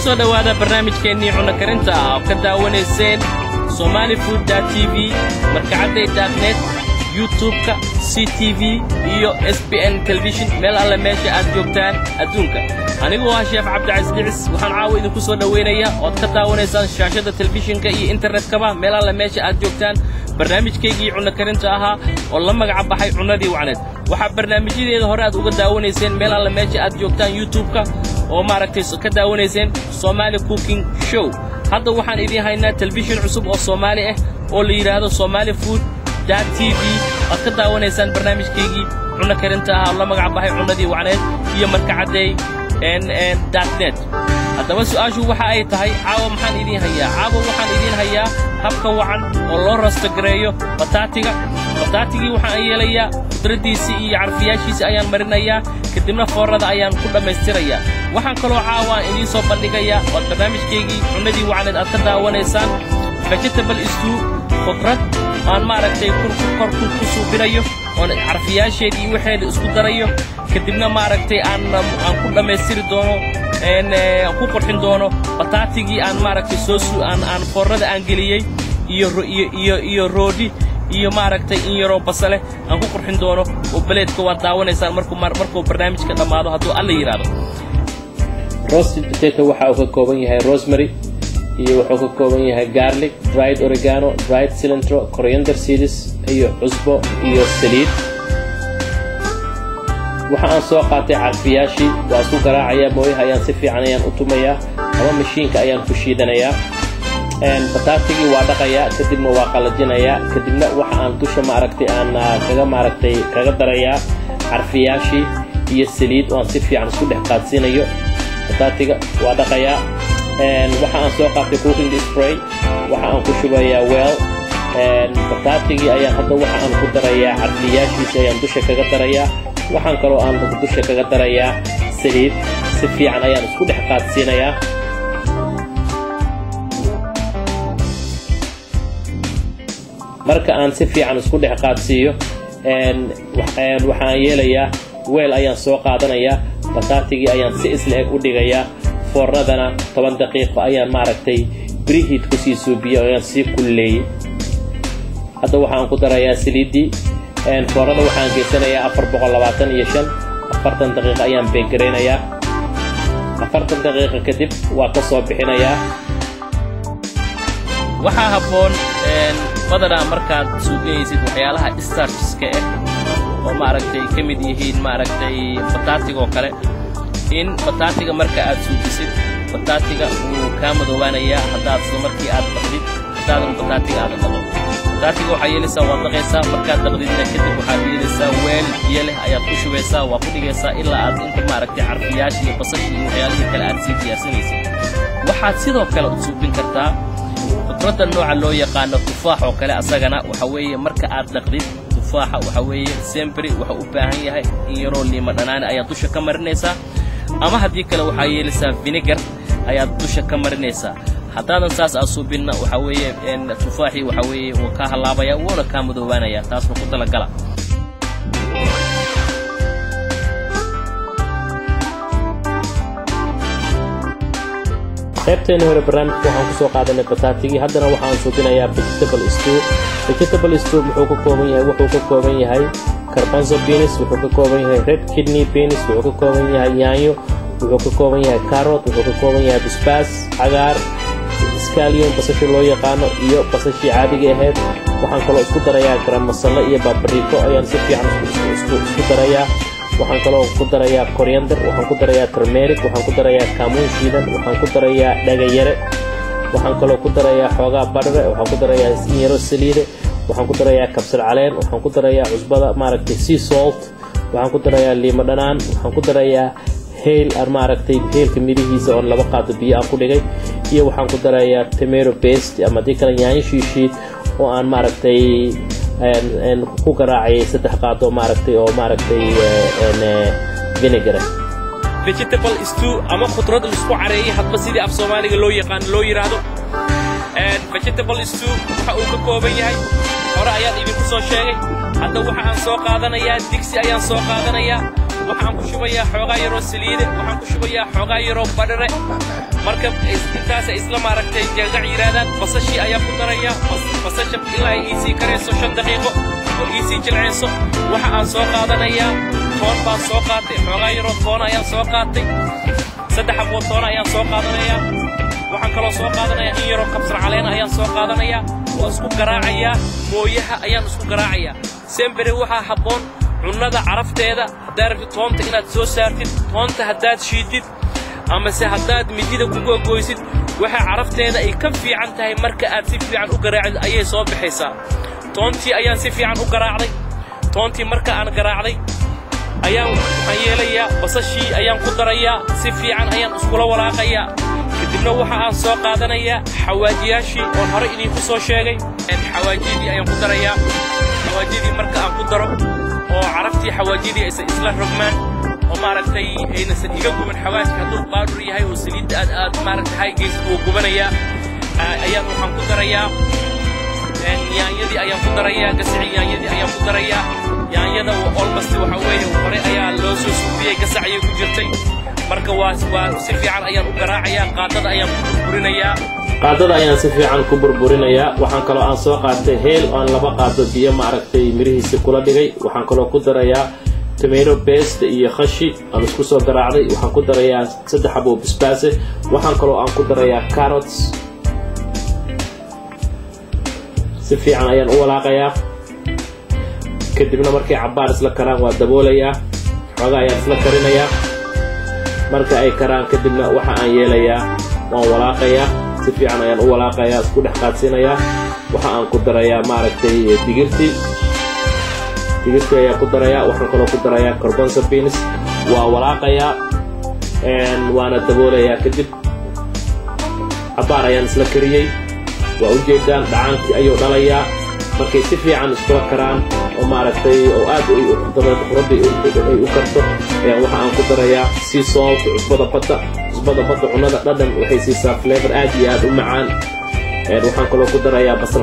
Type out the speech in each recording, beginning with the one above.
kusoo dhawaada barnaamijkeennii cunno karinta ah oo ka daawanayseen somalifood.tv markacadday.net youtube-ka CTV iyo SBN television meel alle meesha aad joogtaan adduunka anigu waa Sheekh Cabdicasiis waxaan caawa idinku soo dhaweynayaa oo ka daawanaysaan shaashada television-ka iyo internet-kaba meel alle meesha aad joogtaan barnaamijkeygii cunno karinta ahaa oo la magac baxay cunnadii wacneed waxa barnaamijyadeeda hore aad uga daawanayseen meel alle meesha aad joogtaan youtube-ka oo maaragtay ka daawanayseen Somali Cooking Show hadda waxaan idin haynaa television cusub oo Soomaali ah oo la yiraahdo somalifood.tv aad ka daawanaysaan barnaamijkeygii cunno karinta ah oo la magac baxay cunnadii wacneed iyo markacadday.net haddaba su'aashu waxa ay tahay caawa maxaan idin hayaa caawa waxaan idin hayaa habka wacan oo loo rastagareeyo bataatigii waxaan yeelayaa qudradiisii iyo carfiyaashiisa ayaan marinayaa kadibna foornada ayaan ku dhamaystirayaa waxaan kaloo caawa idin soo bandhigayaa oo barnaamijkeygii cunnadii wacneed aad ka daawanaysaan vegetable stew khudrad aan maaragtay kor ku suubinayo oo carfiyaasheedii waxeeda isku darayo kadibna maaragtay aan ku dhamaystiri doono ku qurxin doono bataatigii aan maaragtay aan foornada aan geliyay iyo roodi iyo maaragtay in yaro basale aan ku qurxin doono oo baleedka waa daawanaysaan markuu barnaamijka dhamaado hadduu alla yiraahdo roasted potato waxa uu ka kooban yahay rosemary iyo wuxuu ka kooban yahay garlic dried oregano dried cilantro coriander seeds iyo cusbo iyo saliid waxa aan soo qaatay carfiyaashii waa isku garaacaya mooyaha ayaan si fiican ayaan u tumayaa ama mashiinka ayaan ku shiidanayaa bataatigii waa dhaqayaa kadibna waa qalajinayaa kadibna waxa aan dusha maaragtay aan kaga darayaa carfiyaashii iyo saliid oo aan si fiican isku dhex qaadsiinayo bataatiga waa dhaqayaa waxa aan soo qaatay cooking spray waxa aan ku shubayaa weel bataatigii ayaan hadda waxa aan ku darayaa carfiyaashiisa ayaan dusha kaga darayaa waxaan kaloo aan dusha kaga darayaa saliid si fiican ayaan isku dhex qaadsiinayaa marka aan si fiican isku dhex qaadsiiyo waxaan yeelayaa weel ayaan soo qaadanayaa bataatigii ayaan si isla eg u dhigayaa foornadana 10 daqiiqo ayaan maaragtay preheat ku sii suubiyo ayaan sii kulleeyay hadda waxaan ku darayaa saliidii foornada waxaan geysanayaa 425 40 daqiiqo ayaan beegareynayaa 40 daqiiqo kadib waa ka soo bixinayaa waxaa habboon badanaa markaad suugaysid waxyaalaha starchska oo maaragtay ka mid yihiin maaragtay bataatigoo kale in bataatiga marka aad suugisid bataatiga uu ka madoobaanayaa haddaad isla markii aad dhaqdid haddaadan bataatiga aad dhaqdo bataatiga waxaa yeelaysaa waa dhaqaysaa markaad dhaqdidna kadib waxaad yeelaysaa weel biyo leh ayaad ku shubaysaa waa ku dhigaysaa ilaa aad inta maaragtay carfiyaasha iyo basasha iyo waxyaalihii kale aad sii diyaarsanaysid waxaad sidoo kale u suubin kartaa khudradda nooca loo yaqaano tufaax oo kale asagana waxa weeye marka aad dhaqdid tufaaxa waxa weeye sempre waxa u baahan yahay in yaroo liima dhanaan ayaad dusha ka marinaysaa ama haddii kale waxaa yeelaysaa vinegar ayaad dusha ka marinaysaa haddaadan saas aad suubinna waxa weeye tufaaxii waxa weeye wuu ka halaabaya wuuna ka madoobaanaya taasna ku talagala qaybteena hore barnaamijka waxaan ku soo qaadanay bataatigii haddana waxaan suubinayaa vegetable stew wuxuu ka kooban yahay garbanzo beans wuxuu ka kooban yahay red kidney beans wuxuu ka kooban yahay yaanyo wuxuu ka kooban yahay carrot wuxuu ka kooban yahay basbaas cagaar scallion basasha loo yaqaano iyo basashii caadiga ahayd waxaan kaloo isku darayaa garam masala iyo paprika ayaan si fiican isku darayaa waxaan kaloo ku darayaa coriander waxaan ku darayaa turmeric waxaan ku darayaa kamuun shiidan waxaan ku darayaa dhagayare waxaan kaloo ku darayaa xoogaa badhare waxaan ku darayaa yaro saliide waxaan ku darayaa kabsar caleen waxaan ku darayaa cusbada maaragtay sea salt waxaan ku darayaa liimo dhanaan waxaan ku darayaa heel maaragtay heelka midhihiisa oo 2 qaado biyo aan ku dhigay iyo waxaan ku darayaa tomato paste ama dii kale yaanyo shiishiid oo aan maaragtay ku garaacay 3 qaado maaragtay oo maaragtay vinegar vegetable stew ama khudrad isku careeyay hadba sidii af Soomaaliga loo yiraahdo vegetable stew waxa uu ka kooban yahay hore ayaan idinku soo sheegay hadda waxa aan soo qaadanayaa digsi ayaan soo qaadanayaa waxaan ku shubayaa xoogaa yaroo saliid waxaan ku shubayaa xoogaa yaroo badhare marka intaas isla maaragtay jagac yiraahdan basashii ayaa ku daraya basasha ilaa ay isi kareyso 5 daqiiqo oo isi jilceyso waxa aan soo qaadanayaa toon baan soo qaatay xoogaa yaroo toon ayaan soo qaatay 3 xabo toon ayaan soo qaadanayaa waxaan kaloo soo qaadanayaa in yaroo kabsar caleen ayaan soo qaadanayaa oo isku garaacaya mooyaha ayaan isku garaacaya sembere waxa haboon cunada carafteeda daarabti toonta inaad soo saartid toonta hadaad shiidid ama se hadaad midida ku gogoysid waxa carafteeda ay ka fiican tahay marka aad si fiican u garaacid ayay soo bixaysaa toontii ayaan si fiican u garaacday toontii marka aan garaacday ayaan waxaan yeelayaa basashii ayaan ku darayaa si fiican ayaan iskula walaaqayaa kadibna waxa aan soo qaadanayaa xawaajiyaashii oo hore inii ku soo sheegay xawaajidii ayaan ku darayaa xawaajidii marka aan ku daro oo caraftii xawaajidii ay isla rogmaan oo maaragtay aynasan iga guban xawaajka hadduu baadhur yahay oo saliidda aad maaragtay haygeys uu gubanayaa ayaan waxaan ku darayaa yaanyadii ayaan ku darayaa gasacii yaanyadii ayaan ku darayaa yaanyada oo almost waxa weeye hore ayaa loo soo suubiyay gasacii ku jirtay marka waa si fiican ayaan u garaacayaa qaadada ayaan ku burburinayaa qaadada ayaan si fiican ku burburinayaa waxaan kaloo aan soo qaatay heel aan 2 qaado biyo maaragtay mirihiisa kula dhigay waxaan kaloo ku darayaa tomato paste iyo khashi aan isku soo garaacday waxaan ku darayaa 3 xabo basbaas waxaan kaloo aan ku darayaa carrots si fiican ayaan u walaaqayaa kadibna markay cabaar isla karaan waa daboolayaa xogaa ayaan isla karinayaa marka ay karaan kadibna waxa aan yeelayaa waan walaaqayaa si fiican ayaan u walaaqayaa isku dhex qaadsiinayaa waxa aan ku darayaa maaragtay digirti ayaan ku darayaa waxaan kaloo ku darayaa garbanzo beans waa walaaqayaa waana daboolayaa kadib cabaar ayaan isla kariyey waa u jeedaan dhacaankii ayuu dhalayaa markay si fiican iskula karaan oo maaragtay oo aad ay u karto waxa aan ku darayaa sea salt cusbada badda cunada dhadhan waxay siisaa flavor aad iyo aad u macaan waxaan kaloo ku darayaa basal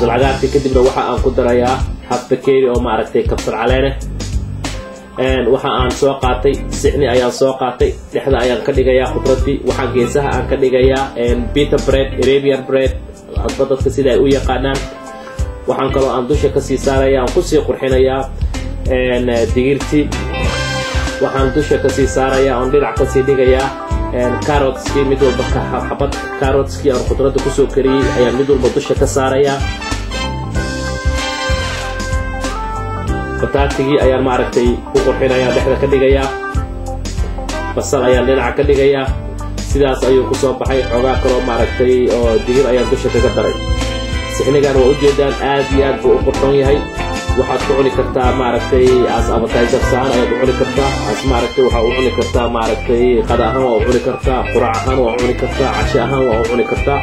cagaarkii kadibna waxa aan ku darayaa half bakeeri oo maaragtay kabsar caleene waxa aan soo qaatay sicni ayaan soo qaatay dhexda ayaan ka dhigayaa khudradii waxaan geesaha aan ka dhigayaa pita bread Arabian bread hadba dadka sida ay u yaqaanaan waxaan kaloo aan dusha ka sii saarayaa aan ku sii qurxinayaa digirtii waxaan dusha ka sii saarayaa aan dhinac ka sii dhigayaa carrotskii mid walba xabad carrotskii aan khudradda ku soo kariyey ayaan mid walba dusha ka saarayaa bataatigii ayaan maaragtay ku qurxinayaa dhexda ka dhigayaa basal ayaan dhinaca ka dhigayaa sidaas ayuu ku soo baxay xogaa kaloo maaragtay oo digir ayaan dusha kaga daray sixnigan waa u jeedaan aad iyo aad buu u qurxoon yahay waxaad ku cuni kartaa maaragtay as appetizer saan ayaad u cuni kartaa as maaragtay waxaa u cuni kartaa maaragtay qada ahaan waa u cuni kartaa quraac ahaan waa u cuni kartaa casho ahaan waa u cuni kartaa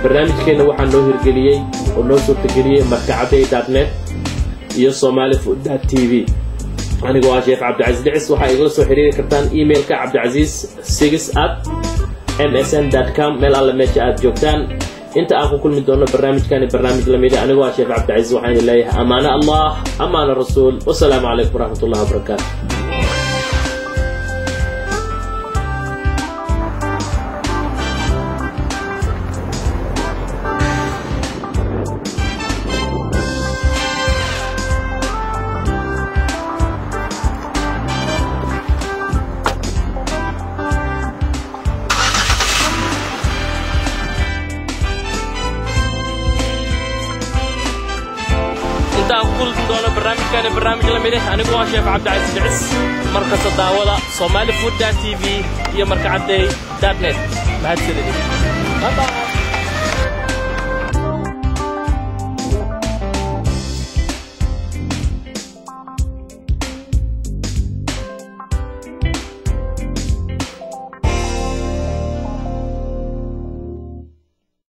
barnaamijkeena waxaa noo hirgeliyey oo noo suurtageliyey markacadey.net iyo somalifood.tv anigoo ah Sheekh Cabdicaziz Dhicis waxaa igala soo xiriiri kartaan emailka cabdicaziz6@msn.com meel alla meesha aad joogtaan inta aan ku kulmi doono barnaamijkani barnaamij lamid ah anigoo ah Sheekh Cabdicaziz waxaan leeyahay amaana Allah amaana rasuul wassalaamu calaykum waraxmatullahi wabarakaatuh برنامج لميده أنا هو شيخ عبدالعزيز دعس مركز الدعوة somalifood.tv هي مركز عدي .net.